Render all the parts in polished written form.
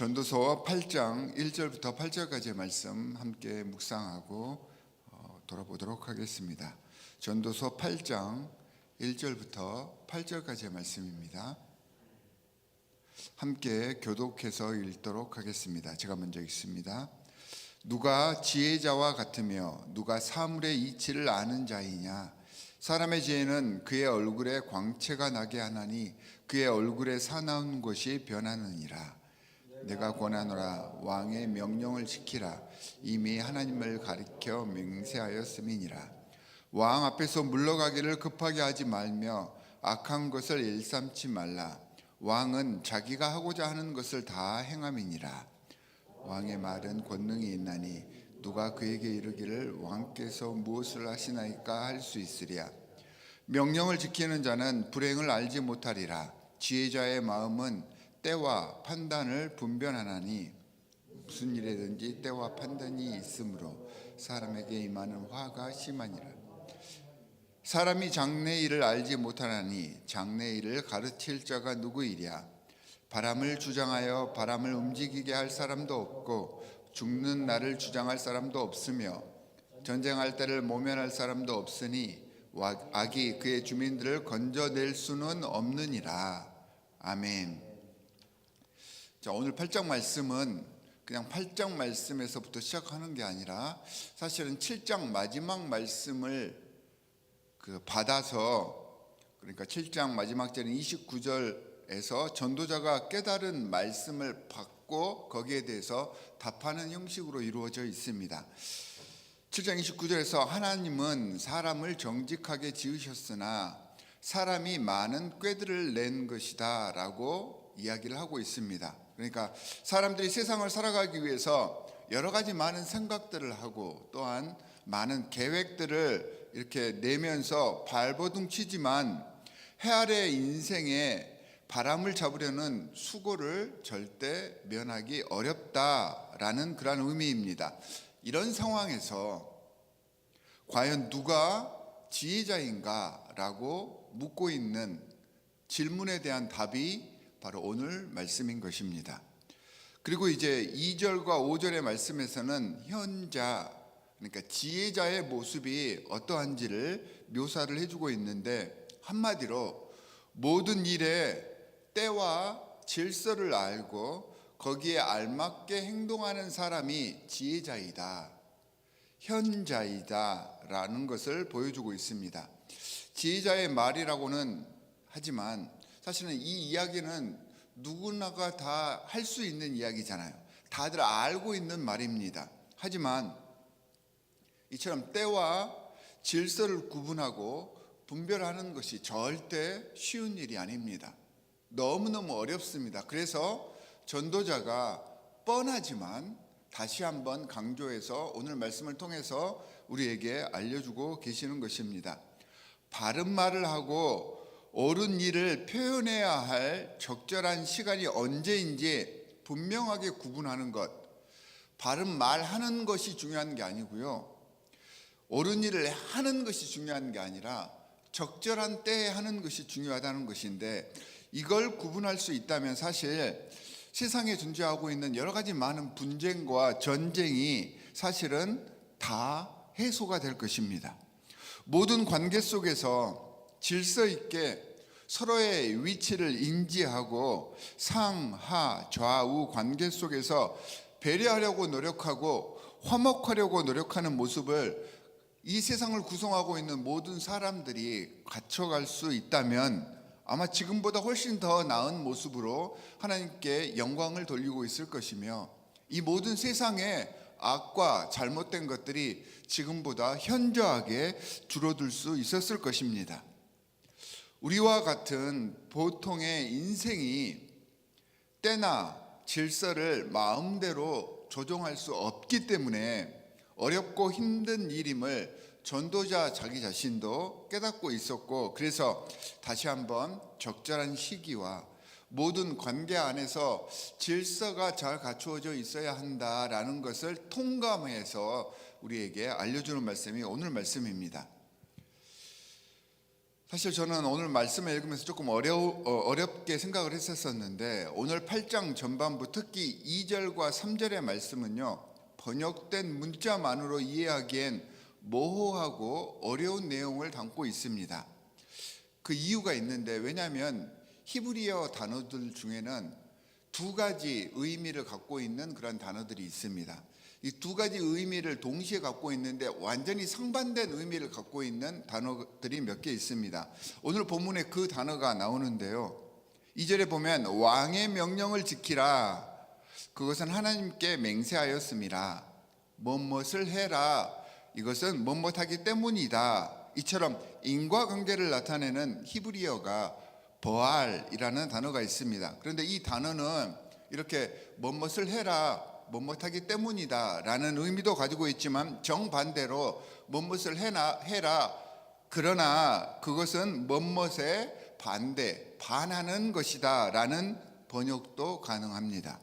전도서 8장 1절부터 8절까지의 말씀 함께 묵상하고 돌아보도록 하겠습니다. 전도서 8장 1절부터 8절까지의 말씀입니다. 함께 교독해서 읽도록 하겠습니다. 제가 먼저 읽습니다. 누가 지혜자와 같으며 누가 사물의 이치를 아는 자이냐? 사람의 지혜는 그의 얼굴에 광채가 나게 하나니 그의 얼굴에 사나운 것이 변하느니라. 내가 권하노라. 왕의 명령을 지키라. 이미 하나님을 가리켜 맹세하였음이니라. 왕 앞에서 물러가기를 급하게 하지 말며 악한 것을 일삼지 말라. 왕은 자기가 하고자 하는 것을 다 행함이니라. 왕의 말은 권능이 있나니 누가 그에게 이르기를 왕께서 무엇을 하시나이까 할 수 있으랴. 명령을 지키는 자는 불행을 알지 못하리라. 지혜자의 마음은 때와 판단을 분별하나니 무슨 일에든지 때와 판단이 있으므로 사람에게 임하는 화가 심하니라. 사람이 장래 일을 알지 못하나니 장래 일을 가르칠 자가 누구이랴. 바람을 주장하여 바람을 움직이게 할 사람도 없고 죽는 날을 주장할 사람도 없으며 전쟁할 때를 모면할 사람도 없으니 악이 그의 주민들을 건져낼 수는 없느니라. 아멘. 자, 오늘 8장 말씀은 그냥 8장 말씀에서부터 시작하는 게 아니라 사실은 7장 마지막 말씀을 받아서, 그러니까 7장 마지막 절인 29절에서 전도자가 깨달은 말씀을 받고 거기에 대해서 답하는 형식으로 이루어져 있습니다. 7장 29절에서 하나님은 사람을 정직하게 지으셨으나 사람이 많은 꾀들을 낸 것이다 라고 이야기를 하고 있습니다. 그러니까 사람들이 세상을 살아가기 위해서 여러 가지 많은 생각들을 하고 또한 많은 계획들을 이렇게 내면서 발버둥 치지만 해 아래 인생에 바람을 잡으려는 수고를 절대 면하기 어렵다라는 그런 의미입니다. 이런 상황에서 과연 누가 지혜자인가라고 묻고 있는 질문에 대한 답이 바로 오늘 말씀인 것입니다. 그리고 이제 2절과 5절의 말씀에서는 현자, 그러니까 지혜자의 모습이 어떠한지를 묘사를 해주고 있는데, 한마디로 모든 일에 때와 질서를 알고 거기에 알맞게 행동하는 사람이 지혜자이다, 현자이다 라는 것을 보여주고 있습니다. 지혜자의 말이라고는 하지만 사실은 이 이야기는 누구나가 다 할 수 있는 이야기잖아요. 다들 알고 있는 말입니다. 하지만 이처럼 때와 질서를 구분하고 분별하는 것이 절대 쉬운 일이 아닙니다. 너무너무 어렵습니다. 그래서 전도자가 뻔하지만 다시 한번 강조해서 오늘 말씀을 통해서 우리에게 알려주고 계시는 것입니다. 바른 말을 하고 옳은 일을 표현해야 할 적절한 시간이 언제인지 분명하게 구분하는 것. 바른 말하는 것이 중요한 게 아니고요, 옳은 일을 하는 것이 중요한 게 아니라 적절한 때에 하는 것이 중요하다는 것인데, 이걸 구분할 수 있다면 사실 세상에 존재하고 있는 여러 가지 많은 분쟁과 전쟁이 사실은 다 해소가 될 것입니다. 모든 관계 속에서 질서 있게 서로의 위치를 인지하고 상하 좌우 관계 속에서 배려하려고 노력하고 화목하려고 노력하는 모습을 이 세상을 구성하고 있는 모든 사람들이 갖춰갈 수 있다면 아마 지금보다 훨씬 더 나은 모습으로 하나님께 영광을 돌리고 있을 것이며, 이 모든 세상의 악과 잘못된 것들이 지금보다 현저하게 줄어들 수 있었을 것입니다. 우리와 같은 보통의 인생이 때나 질서를 마음대로 조정할 수 없기 때문에 어렵고 힘든 일임을 전도자 자기 자신도 깨닫고 있었고, 그래서 다시 한번 적절한 시기와 모든 관계 안에서 질서가 잘 갖추어져 있어야 한다라는 것을 통감해서 우리에게 알려주는 말씀이 오늘 말씀입니다. 사실 저는 오늘 말씀을 읽으면서 조금 어렵게 생각을 했었는데 오늘 8장 전반부 특히 2절과 3절의 말씀은요, 번역된 문자만으로 이해하기엔 모호하고 어려운 내용을 담고 있습니다. 그 이유가 있는데, 왜냐하면 히브리어 단어들 중에는 두 가지 의미를 갖고 있는 그런 단어들이 있습니다. 이 두 가지 의미를 동시에 갖고 있는데 완전히 상반된 의미를 갖고 있는 단어들이 몇 개 있습니다. 오늘 본문에 그 단어가 나오는데요, 2절에 보면 왕의 명령을 지키라, 그것은 하나님께 맹세하였음이라. 무엇을 해라, 이것은 무엇하기 때문이다. 이처럼 인과관계를 나타내는 히브리어가 버알이라는 단어가 있습니다. 그런데 이 단어는 이렇게 무엇을 해라, 무엇하기 때문이다 라는 의미도 가지고 있지만, 정반대로 무엇을 해라, 그러나 그것은 무엇에 반하는 것이다 라는 번역도 가능합니다.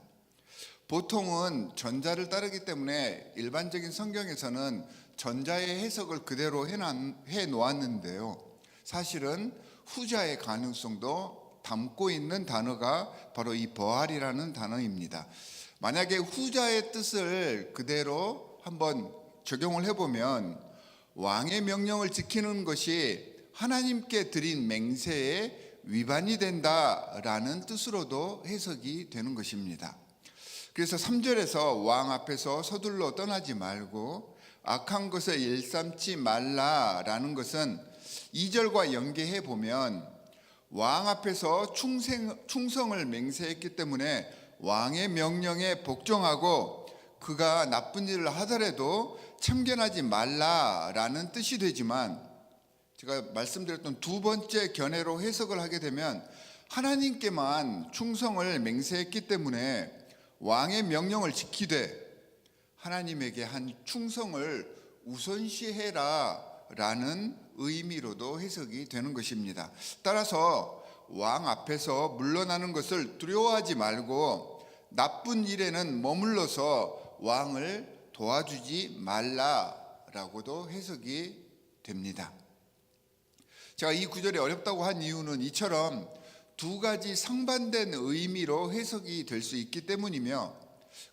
보통은 전자를 따르기 때문에 일반적인 성경에서는 전자의 해석을 그대로 해 놓았는데요, 사실은 후자의 가능성도 담고 있는 단어가 바로 이 버알이라는 단어입니다. 만약에 후자의 뜻을 그대로 한번 적용을 해보면 왕의 명령을 지키는 것이 하나님께 드린 맹세에 위반이 된다라는 뜻으로도 해석이 되는 것입니다. 그래서 3절에서 왕 앞에서 서둘러 떠나지 말고 악한 것을 일삼지 말라라는 것은 2절과 연계해 보면 왕 앞에서 충성을 맹세했기 때문에 왕의 명령에 복종하고 그가 나쁜 일을 하더라도 참견하지 말라라는 뜻이 되지만, 제가 말씀드렸던 두 번째 견해로 해석을 하게 되면 하나님께만 충성을 맹세했기 때문에 왕의 명령을 지키되 하나님에게 한 충성을 우선시해라 라는 의미로도 해석이 되는 것입니다. 따라서 왕 앞에서 물러나는 것을 두려워하지 말고 나쁜 일에는 머물러서 왕을 도와주지 말라라고도 해석이 됩니다. 제가 이 구절이 어렵다고 한 이유는 이처럼 두 가지 상반된 의미로 해석이 될 수 있기 때문이며,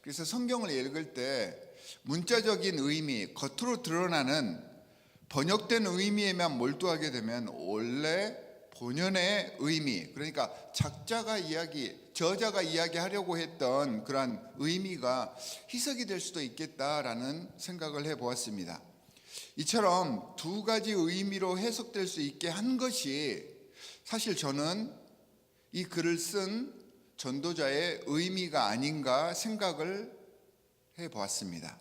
그래서 성경을 읽을 때 문자적인 의미, 겉으로 드러나는 번역된 의미에만 몰두하게 되면 원래 본연의 의미, 그러니까 저자가 이야기하려고 했던 그런 의미가 희석이 될 수도 있겠다라는 생각을 해보았습니다. 이처럼 두 가지 의미로 해석될 수 있게 한 것이 사실 저는 이 글을 쓴 전도자의 의미가 아닌가 생각을 해보았습니다.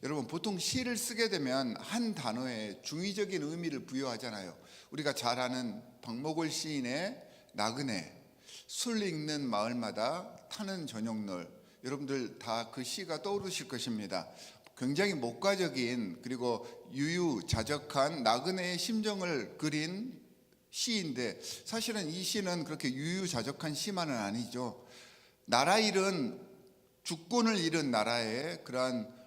여러분, 보통 시를 쓰게 되면 한 단어에 중의적인 의미를 부여하잖아요. 우리가 잘 아는 박목월 시인의 나그네, 술 읽는 마을마다 타는 저녁놀, 여러분들 다 그 시가 떠오르실 것입니다. 굉장히 목가적인 그리고 유유자적한 나그네의 심정을 그린 시인데, 사실은 이 시는 그렇게 유유자적한 시만은 아니죠. 나라 잃은, 주권을 잃은 나라의 그러한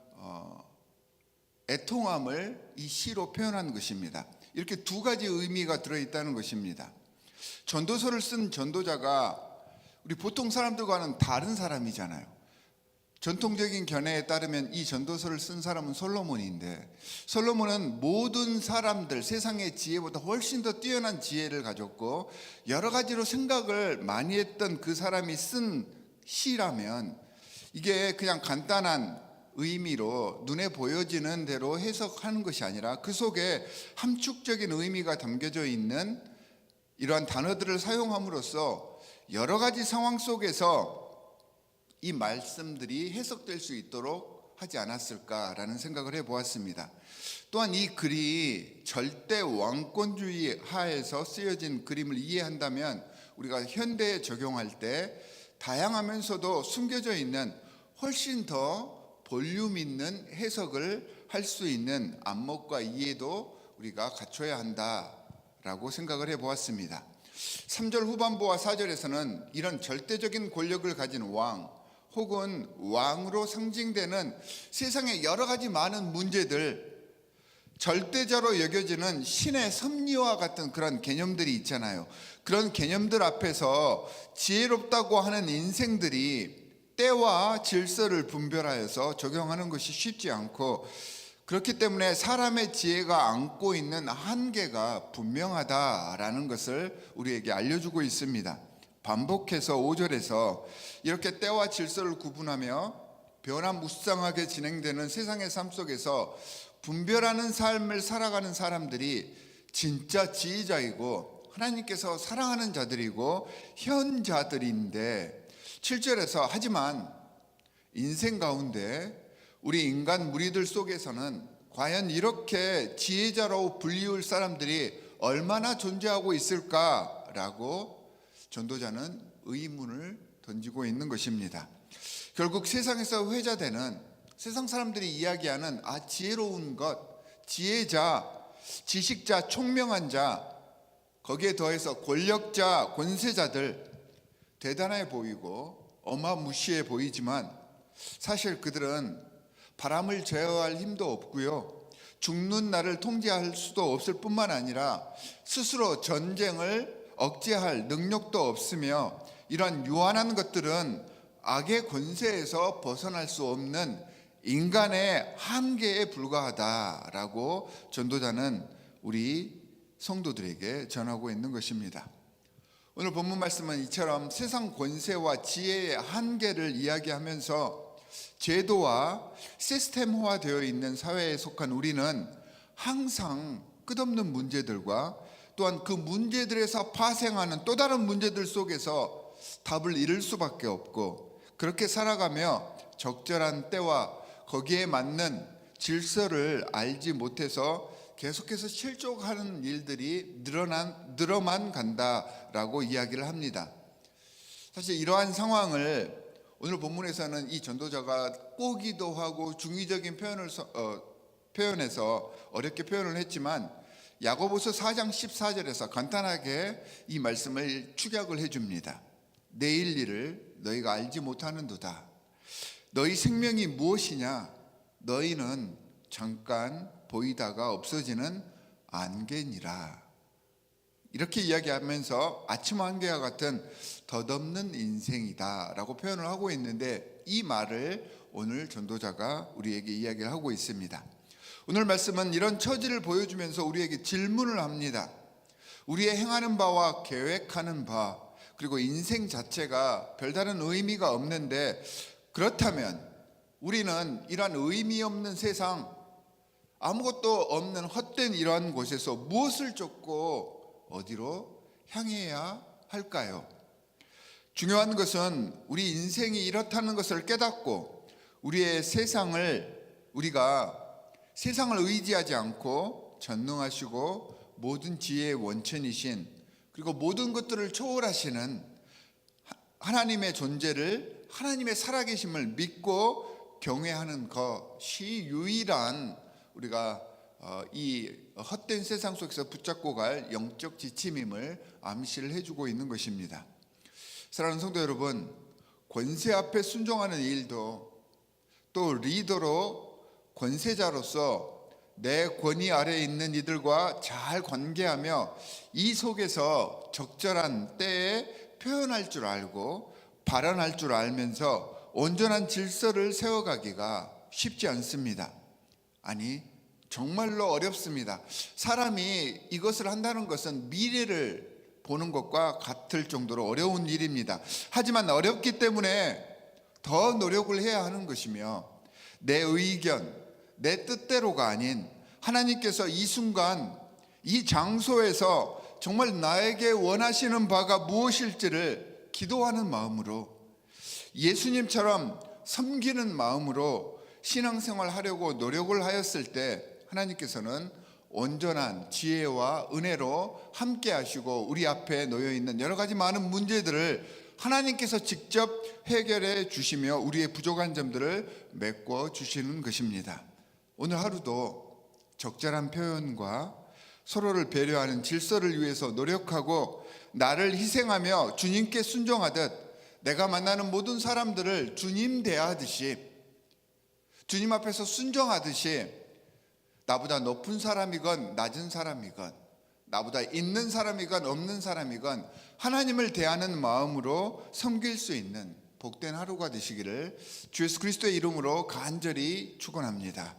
애통함을 이 시로 표현한 것입니다. 이렇게 두 가지 의미가 들어있다는 것입니다. 전도서를 쓴 전도자가 우리 보통 사람들과는 다른 사람이잖아요. 전통적인 견해에 따르면 이 전도서를 쓴 사람은 솔로몬인데, 솔로몬은 모든 사람들, 세상의 지혜보다 훨씬 더 뛰어난 지혜를 가졌고 여러 가지로 생각을 많이 했던 그 사람이 쓴 시라면, 이게 그냥 간단한 의미로 눈에 보여지는 대로 해석하는 것이 아니라 그 속에 함축적인 의미가 담겨져 있는 이러한 단어들을 사용함으로써 여러 가지 상황 속에서 이 말씀들이 해석될 수 있도록 하지 않았을까라는 생각을 해보았습니다. 또한 이 글이 절대 왕권주의 하에서 쓰여진 그림을 이해한다면 우리가 현대에 적용할 때 다양하면서도 숨겨져 있는 훨씬 더 볼륨 있는 해석을 할 수 있는 안목과 이해도 우리가 갖춰야 한다라고 생각을 해보았습니다. 3절 후반부와 4절에서는 이런 절대적인 권력을 가진 왕 혹은 왕으로 상징되는 세상의 여러 가지 많은 문제들, 절대자로 여겨지는 신의 섭리와 같은 그런 개념들이 있잖아요. 그런 개념들 앞에서 지혜롭다고 하는 인생들이 때와 질서를 분별하여서 적용하는 것이 쉽지 않고, 그렇기 때문에 사람의 지혜가 안고 있는 한계가 분명하다라는 것을 우리에게 알려주고 있습니다. 반복해서 5절에서 이렇게 때와 질서를 구분하며 변화무쌍하게 진행되는 세상의 삶 속에서 분별하는 삶을 살아가는 사람들이 진짜 지혜자이고 하나님께서 사랑하는 자들이고 현자들인데, 7절에서 하지만 인생 가운데 우리 인간 무리들 속에서는 과연 이렇게 지혜자로 불리울 사람들이 얼마나 존재하고 있을까라고 전도자는 의문을 던지고 있는 것입니다. 결국 세상에서 회자되는, 세상 사람들이 이야기하는 지혜로운 것, 지혜자, 지식자, 총명한 자, 거기에 더해서 권력자, 권세자들, 대단해 보이고 어마무시해 보이지만 사실 그들은 바람을 제어할 힘도 없고요, 죽는 나를 통제할 수도 없을 뿐만 아니라 스스로 전쟁을 억제할 능력도 없으며, 이런 유한한 것들은 악의 권세에서 벗어날 수 없는 인간의 한계에 불과하다라고 전도자는 우리 성도들에게 전하고 있는 것입니다. 오늘 본문 말씀은 이처럼 세상 권세와 지혜의 한계를 이야기하면서 제도와 시스템화되어 있는 사회에 속한 우리는 항상 끝없는 문제들과 또한 그 문제들에서 파생하는 또 다른 문제들 속에서 답을 잃을 수밖에 없고, 그렇게 살아가며 적절한 때와 거기에 맞는 질서를 알지 못해서 계속해서 실족하는 일들이 늘어만 간다라고 이야기를 합니다. 사실 이러한 상황을 오늘 본문에서는 이 전도자가 꼬기도 하고 중의적인 표현에서 어렵게 표현을 했지만, 야고보서 4장 14절에서 간단하게 이 말씀을 축약을 해줍니다. 내일 일을 너희가 알지 못하는도다. 너희 생명이 무엇이냐? 너희는 잠깐 보이다가 없어지는 안개니라. 이렇게 이야기하면서 아침 안개와 같은 덧없는 인생이다 라고 표현을 하고 있는데, 이 말을 오늘 전도자가 우리에게 이야기를 하고 있습니다. 오늘 말씀은 이런 처지를 보여주면서 우리에게 질문을 합니다. 우리의 행하는 바와 계획하는 바, 그리고 인생 자체가 별다른 의미가 없는데, 그렇다면 우리는 이러한 의미 없는 세상, 아무것도 없는 헛된 이러한 곳에서 무엇을 쫓고 어디로 향해야 할까요? 중요한 것은 우리 인생이 이렇다는 것을 깨닫고 우리의 우리가 세상을 의지하지 않고 전능하시고 모든 지혜의 원천이신, 그리고 모든 것들을 초월하시는 하나님의 존재를, 하나님의 살아계심을 믿고 경외하는 것이 유일한 우리가 이 헛된 세상 속에서 붙잡고 갈 영적 지침임을 암시를 해주고 있는 것입니다. 사랑하는 성도 여러분, 권세 앞에 순종하는 일도, 또 리더로 권세자로서 내 권위 아래에 있는 이들과 잘 관계하며 이 속에서 적절한 때에 표현할 줄 알고 발언할 줄 알면서 온전한 질서를 세워가기가 쉽지 않습니다. 아니, 정말로 어렵습니다. 사람이 이것을 한다는 것은 미래를 보는 것과 같을 정도로 어려운 일입니다. 하지만 어렵기 때문에 더 노력을 해야 하는 것이며, 내 의견, 내 뜻대로가 아닌 하나님께서 이 순간 이 장소에서 정말 나에게 원하시는 바가 무엇일지를 기도하는 마음으로, 예수님처럼 섬기는 마음으로 신앙생활 하려고 노력을 하였을 때 하나님께서는 온전한 지혜와 은혜로 함께 하시고 우리 앞에 놓여 있는 여러 가지 많은 문제들을 하나님께서 직접 해결해 주시며 우리의 부족한 점들을 메꿔 주시는 것입니다. 오늘 하루도 적절한 표현과 서로를 배려하는 질서를 위해서 노력하고 나를 희생하며 주님께 순종하듯, 내가 만나는 모든 사람들을 주님 대하듯이, 주님 앞에서 순종하듯이 나보다 높은 사람이건 낮은 사람이건, 나보다 있는 사람이건 없는 사람이건 하나님을 대하는 마음으로 섬길 수 있는 복된 하루가 되시기를 주 예수 그리스도의 이름으로 간절히 축원합니다.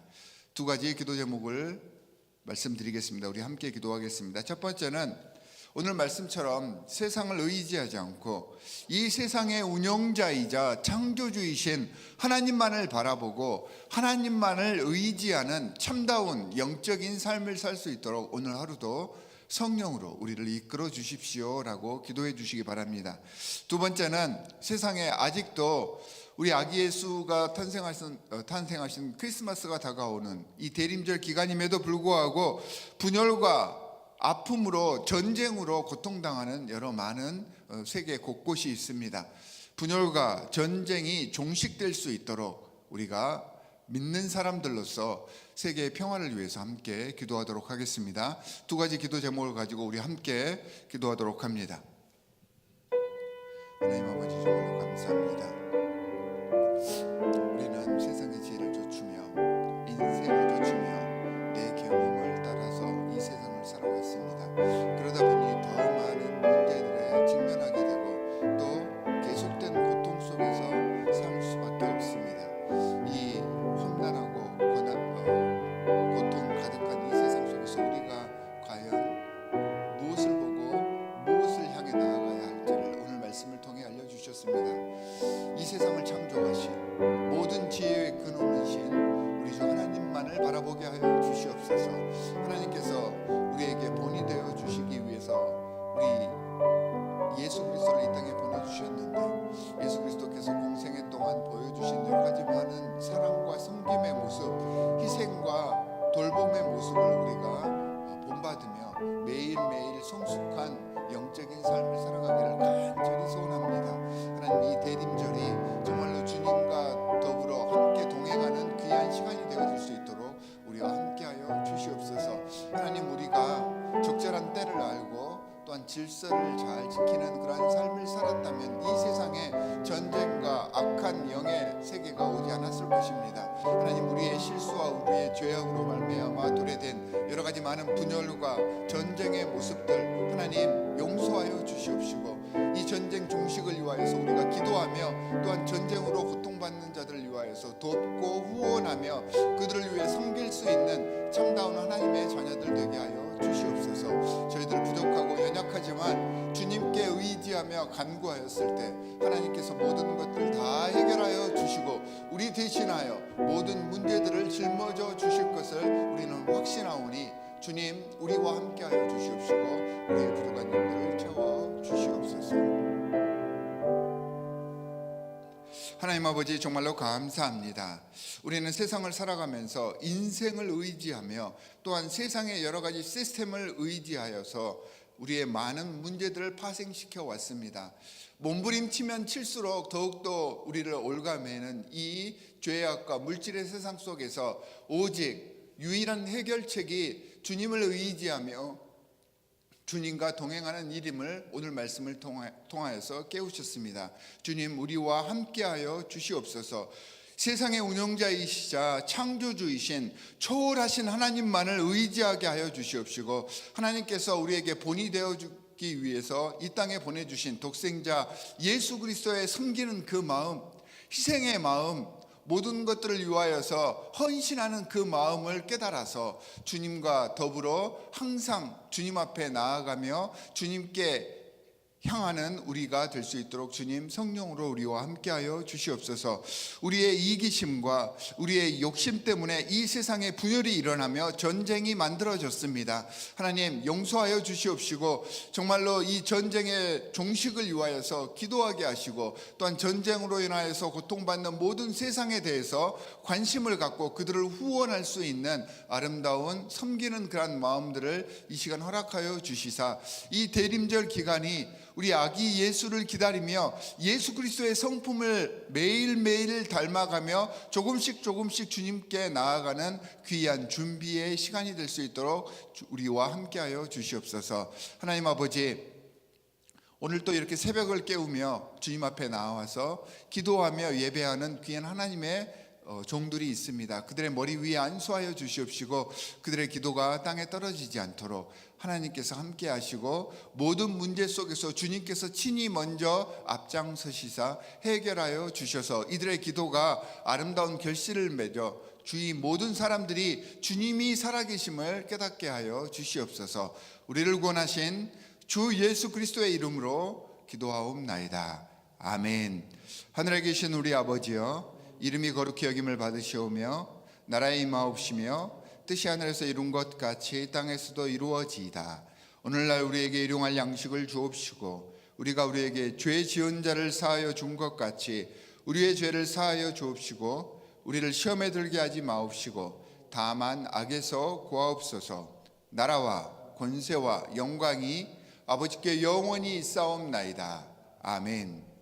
두 가지 기도 제목을 말씀드리겠습니다. 우리 함께 기도하겠습니다. 첫 번째는 오늘 말씀처럼 세상을 의지하지 않고 이 세상의 운영자이자 창조주이신 하나님만을 바라보고 하나님만을 의지하는 참다운 영적인 삶을 살 수 있도록 오늘 하루도 성령으로 우리를 이끌어 주십시오라고 기도해 주시기 바랍니다. 두 번째는 세상에 아직도 우리 아기 예수가 탄생하신 크리스마스가 다가오는 이 대림절 기간임에도 불구하고 분열과 아픔으로 전쟁으로 고통당하는 여러 많은 세계 곳곳이 있습니다. 분열과 전쟁이 종식될 수 있도록 우리가 믿는 사람들로서 세계의 평화를 위해서 함께 기도하도록 하겠습니다. 두 가지 기도 제목을 가지고 우리 함께 기도하도록 합니다. 하나님 아버지 정말로 감사합니다. 우리는 세상의 지혜를 좇으며 인생을 좇으며 내 경험을 따라서 이 세상을 살아왔습니다. 그러다 보니 더 많은 문제들에 직면하게 되고 또 계속된 고통 속에서 살 수밖에 없습니다. 이 험난하고 고통 가득한 이 세상 속에서 우리가 과연 무엇을 보고 무엇을 향해 나아가야 할지를 오늘 말씀을 통해 알려주셨습니다. 이 세상을 창조하신 모든 지혜의 근원이신 우리 주 하나님만을 바라보게 하여 주시옵소서. 하나님께서 우리에게 본이 되어 주시기 위해서 우리 예수 그리스도를 이 땅에 보내주셨는데 예수 그리스도께서 공생애 동안 보여주신 여러 가지 많은 사랑과 섬김의 모습, 희생과 돌봄의 모습을 우리가 본받으며 매일매일 성숙한 영적인 삶을 살아가기를 간절히 소원합니다. 하나님, 이 대림절이 정말로 주님과 더불어 함께 동행하는 귀한 시간이 되어질 수 있도록 우리와 함께하여 주시옵소서. 하나님, 우리가 적절한 때를 알고 또한 질서를 잘 지키는 그러한 삶을 살았다면 이 세상에 전쟁과 악한 영의 세계가 오지 않았을 것입니다. 하나님, 우리의 실수와 우리의 죄악으로 말미암아 도래된 여러 가지 많은 분열과 전쟁의 모습들 하나님 용서하여 주시옵시고 이 전쟁 종식을 위하여서 우리가 기도하며 또한 전쟁으로 고통받는 자들을 위하여서 돕고 후원하며 그들을 위해 섬길 수 있는 참다운 하나님의 자녀들 되게 하여 주시옵소서. 저희들 부족하고 연약하지만 주님께 의지하며 간구하였을 때 하나님께서 모든 것들을 다 해결하여 주시고 우리 대신하여 모든 문제들을 짊어져 주실 것을 우리는 확신하오니 주님, 우리와 함께하여 주시옵시고 우리의 부족한 일들을 채워 주시옵소서. 하나님 아버지 정말로 감사합니다. 우리는 세상을 살아가면서 인생을 의지하며 또한 세상의 여러 가지 시스템을 의지하여서 우리의 많은 문제들을 파생시켜 왔습니다. 몸부림치면 칠수록 더욱더 우리를 올가매는 이 죄악과 물질의 세상 속에서 오직 유일한 해결책이 주님을 의지하며 주님과 동행하는 일임을 오늘 말씀을 통하여서 깨우쳤습니다. 주님, 우리와 함께하여 주시옵소서. 세상의 운영자이시자 창조주이신 초월하신 하나님만을 의지하게 하여 주시옵시고 하나님께서 우리에게 본이 되어주기 위해서 이 땅에 보내주신 독생자 예수 그리스도의 섬기는 그 마음, 희생의 마음, 모든 것들을 위하여서 헌신하는 그 마음을 깨달아서 주님과 더불어 항상 주님 앞에 나아가며 주님께 향하는 우리가 될 수 있도록 주님 성령으로 우리와 함께하여 주시옵소서. 우리의 이기심과 우리의 욕심 때문에 이 세상에 분열이 일어나며 전쟁이 만들어졌습니다. 하나님, 용서하여 주시옵시고 정말로 이 전쟁의 종식을 위하여서 기도하게 하시고 또한 전쟁으로 인하여서 고통받는 모든 세상에 대해서 관심을 갖고 그들을 후원할 수 있는 아름다운 섬기는 그런 마음들을 이 시간 허락하여 주시사 이 대림절 기간이 우리 아기 예수를 기다리며 예수 그리스도의 성품을 매일매일 닮아가며 조금씩 주님께 나아가는 귀한 준비의 시간이 될 수 있도록 우리와 함께하여 주시옵소서. 하나님 아버지, 오늘 또 이렇게 새벽을 깨우며 주님 앞에 나와서 기도하며 예배하는 귀한 하나님의 종들이 있습니다. 그들의 머리 위에 안수하여 주시옵시고 그들의 기도가 땅에 떨어지지 않도록 하나님께서 함께 하시고 모든 문제 속에서 주님께서 친히 먼저 앞장서시사 해결하여 주셔서 이들의 기도가 아름다운 결실을 맺어 주위 모든 사람들이 주님이 살아계심을 깨닫게 하여 주시옵소서. 우리를 구원하신 주 예수 그리스도의 이름으로 기도하옵나이다. 아멘. 하늘에 계신 우리 아버지여, 이름이 거룩히 여김을 받으시오며 나라의 임하옵시며 뜻이 하늘에서 이룬 것 같이 땅에서도 이루어지이다. 오늘날 우리에게 일용할 양식을 주옵시고 우리가 우리에게 죄 지은 자를 사하여 준 것 같이 우리의 죄를 사하여 주옵시고 우리를 시험에 들게 하지 마옵시고 다만 악에서 구하옵소서. 나라와 권세와 영광이 아버지께 영원히 있사옵나이다. 아멘.